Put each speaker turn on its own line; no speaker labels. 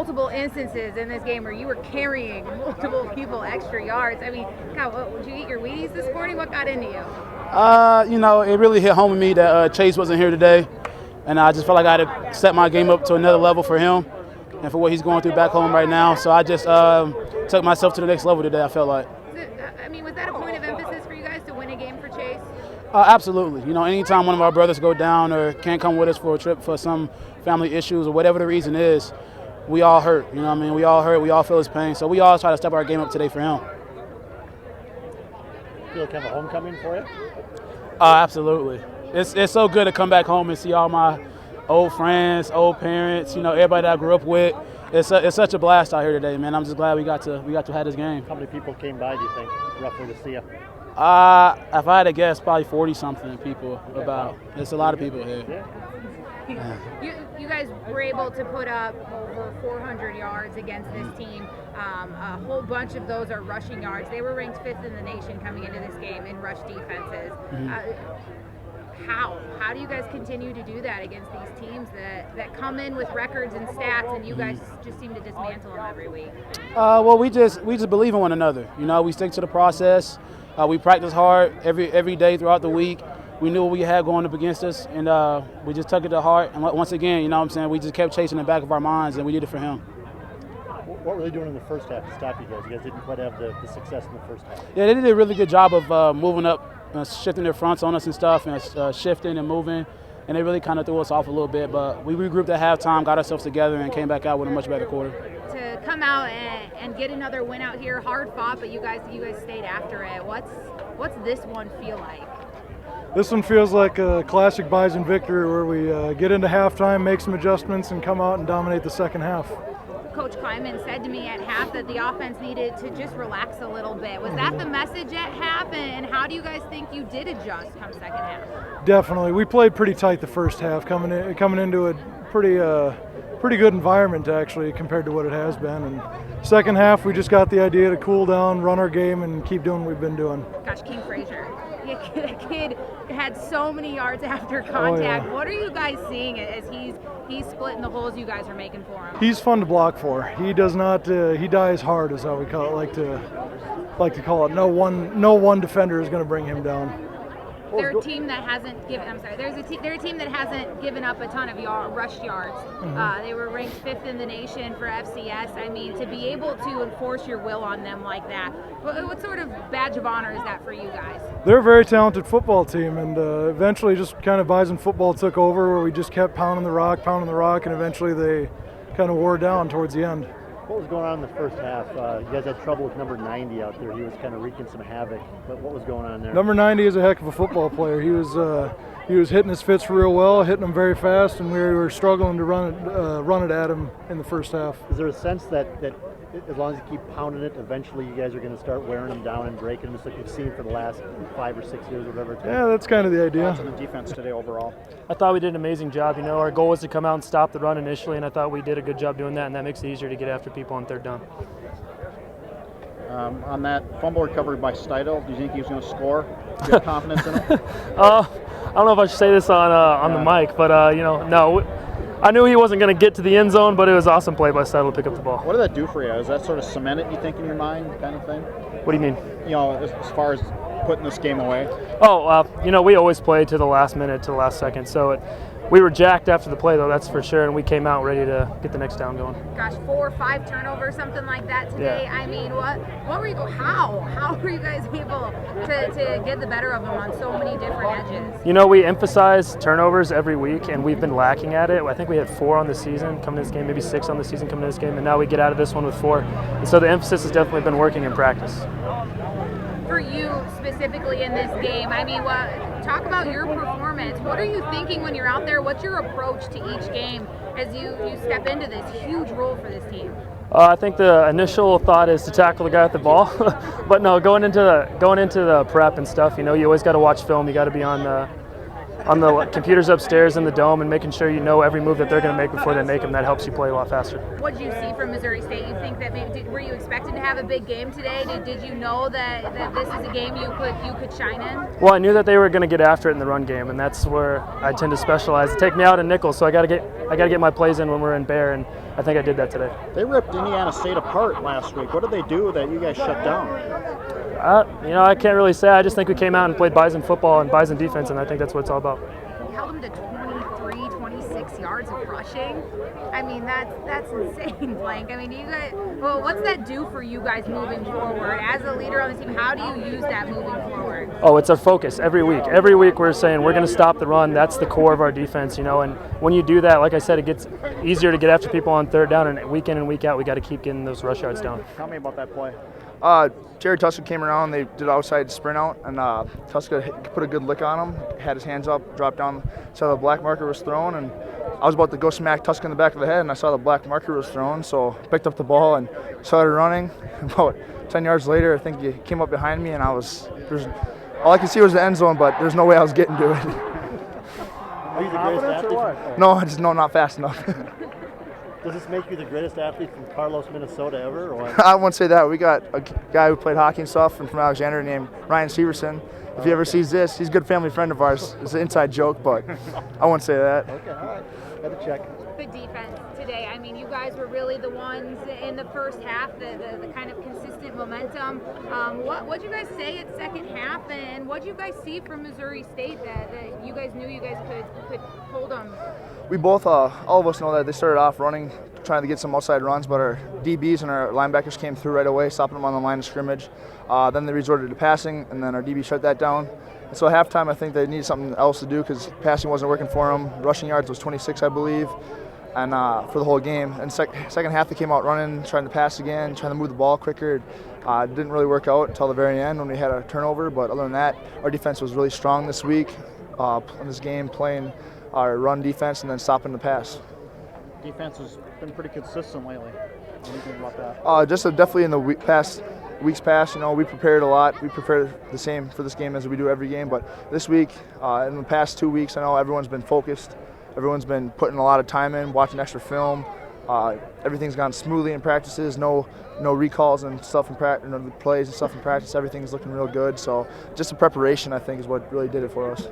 multiple instances in this game where you were carrying multiple people extra yards. I mean, God, did you eat your Wheaties this morning? What got into you?
It really hit home with me that Chase wasn't here today, and I just felt like I had to set my game up to another level for him and for what he's going through back home right now. So I just took myself to the next level today, I felt like.
Was that a point of emphasis for you guys to win a game for Chase?
Absolutely. Anytime one of our brothers go down or can't come with us for a trip for some family issues or whatever the reason is, we all hurt. We all hurt. We all feel his pain. So we all try to step our game up today for him.
Feel like kind of a homecoming for you?
Absolutely. It's so good to come back home and see all my old friends, old parents, everybody that I grew up with. It's such a blast out here today, man. I'm just glad we got to have this game.
How many people came by, do you think, roughly to see you?
If I had to guess, probably 40-something people about. There's a lot of people here.
You guys were able to put up over 400 yards against this team. A whole bunch of those are rushing yards. They were ranked 5th in the nation coming into this game in rush defenses. How do you guys continue to do that against these teams that come in with records and stats, and you guys just seem to dismantle them every week?
Well, we just believe in one another. We stick to the process. We practice hard every day throughout the week. We knew what we had going up against us, and we just took it to heart. And once again, we just kept chasing the back of our minds, and we did it for him.
What were they doing in the first half to stop you guys? You guys didn't quite have the success in the first half.
Yeah, they did a really good job of moving up, shifting their fronts on us and stuff, and shifting and moving. And they really kind of threw us off a little bit. But we regrouped at halftime, got ourselves together, and came back out with a much better quarter.
To come out and get another win out here, hard fought, but you guys stayed after it. What's this one feel like?
This one feels like a classic Bison victory where we get into halftime, make some adjustments, and come out and dominate the second half.
Coach Kleiman said to me at half that the offense needed to just relax a little bit. Was that the message at half, and how do you guys think you did adjust come second half?
Definitely. We played pretty tight the first half, coming into a pretty good environment actually compared to what it has been. And second half, we just got the idea to cool down, run our game, and keep doing what we've been doing.
Gosh, King Frazier. The kid had so many yards after contact.
Oh, yeah.
What are you guys seeing as he's splitting the holes you guys are making for him?
He's fun to block for. He does not. He dies hard, is how we call it. Like to call it. No one defender is going to bring him down.
They're a team that hasn't given. I'm sorry. They're a team that hasn't given up a ton of rush yards. They were ranked 5th in the nation for FCS. I mean, to be able to enforce your will on them like that, what sort of badge of honor is that for you guys?
They're a very talented football team, and eventually just kind of Bison football took over where we just kept pounding the rock, and eventually they kind of wore down towards the end.
What was going on in the first half? You guys had trouble with number 90 out there. He was kind of wreaking some havoc. But what was going on there?
Number 90 is a heck of a football player. He was hitting his fits real well, hitting them very fast, and we were struggling to run it at him in the first half.
Is there a sense that as long as you keep pounding it, eventually you guys are going to start wearing them down and breaking them, just like we've seen for the last 5 or 6 years, whatever it's been?
Yeah, that's kind of the idea.
Thoughts on the defense today overall?
I thought we did an amazing job. Our goal was to come out and stop the run initially, and I thought we did a good job doing that, and that makes it easier to get after people on third down.
On that fumble recovery by Steidel, do you think he was going to score? Do you have confidence in him?
I don't know if I should say this on the mic, but no. I knew he wasn't going to get to the end zone, but it was an awesome play by Steidel to pick up the ball.
What did that do for you? Is that sort of cement it, you think, in your mind, kind of thing?
What do you mean?
As far as putting this game away?
We always play to the last minute, to the last second. So we were jacked after the play, though, that's for sure, and we came out ready to get the next down going.
Gosh, 4 or 5 turnovers, something like that today.
Yeah.
I mean, what were you? How were you guys able to get the better of them on so many different edges?
We emphasize turnovers every week, and we've been lacking at it. I think we had 4 on the season coming to this game, maybe 6 on the season coming to this game, and now we get out of this one with 4. And so the emphasis has definitely been working in practice.
For you specifically in this game, I mean, talk about your performance. What are you thinking when you're out there? What's your approach to each game as you step into this huge role for this team?
I think the initial thought is to tackle the guy with the ball, but no, going into the prep and stuff, you always got to watch film. You got to be on on the computers upstairs in the dome and making sure you know every move that they're going to make before they make them. That helps you play a lot faster.
What did you see from Missouri State? You think that were you expecting to have a big game today? Did you know that this is a game you could shine in?
Well, I knew that they were going to get after it in the run game, and that's where I tend to specialize. They take me out in nickel, so I got to get my plays in when we're in bear, and I think I did that today.
They ripped Indiana State apart last week. What did they do that you guys shut down?
I can't really say. I just think we came out and played Bison football and Bison defense, and I think that's what it's all about.
You held them to 23, 26 yards of rushing. I mean, that's insane, Blank. I mean, what's that do for you guys moving forward? As a leader on the team, how do you use that moving forward?
Oh, it's our focus every week. Every week we're saying we're going to stop the run. That's the core of our defense, and when you do that, like I said, it gets easier to get after people on third down, and week in and week out, we got to keep getting those rush yards down.
Tell me about that play.
Jerry Tuska came around, they did outside sprint out, and Tuska put a good lick on him, had his hands up, dropped down, saw the black marker was thrown, and I was about to go smack Tuska in the back of the head, and I saw the black marker was thrown, so I picked up the ball and started running. About 10 yards later, I think he came up behind me, and all I could see was the end zone, but there's no way I was getting to it.
Are you the greatest athlete?
No, not fast enough.
Does this make you the greatest athlete from Carlos, Minnesota ever? Or?
I wouldn't say that. We got a guy who played hockey and stuff from Alexander named Ryan Severson. If he ever sees this, he's a good family friend of ours. It's an inside joke, but I wouldn't say that.
Okay, all right. Had to check.
Good defense today. I mean, you guys were really the ones in the first half, the kind of consistent momentum. What'd you guys say at second half, and what'd you guys see from Missouri State that you guys knew you guys could hold them?
We both, all of us know that they started off running, trying to get some outside runs, but our DBs and our linebackers came through right away, stopping them on the line of scrimmage. Then they resorted to passing, and then our DB shut that down. And so at halftime, I think they needed something else to do because passing wasn't working for them. Rushing yards was 26, I believe, and for the whole game. And second half, they came out running, trying to pass again, trying to move the ball quicker. It didn't really work out until the very end when we had a turnover. But other than that, our defense was really strong this week in this game, playing our run defense and then stopping the pass.
Defense has been pretty consistent lately. What do you think about that?
Definitely in the weeks past, we prepared a lot. We prepared the same for this game as we do every game. But this week, in the past 2 weeks, I know everyone's been focused. Everyone's been putting a lot of time in, watching extra film. Everything's gone smoothly in practices. No recalls and stuff in practice, no plays and stuff in practice. Everything's looking real good. So just the preparation, I think, is what really did it for us.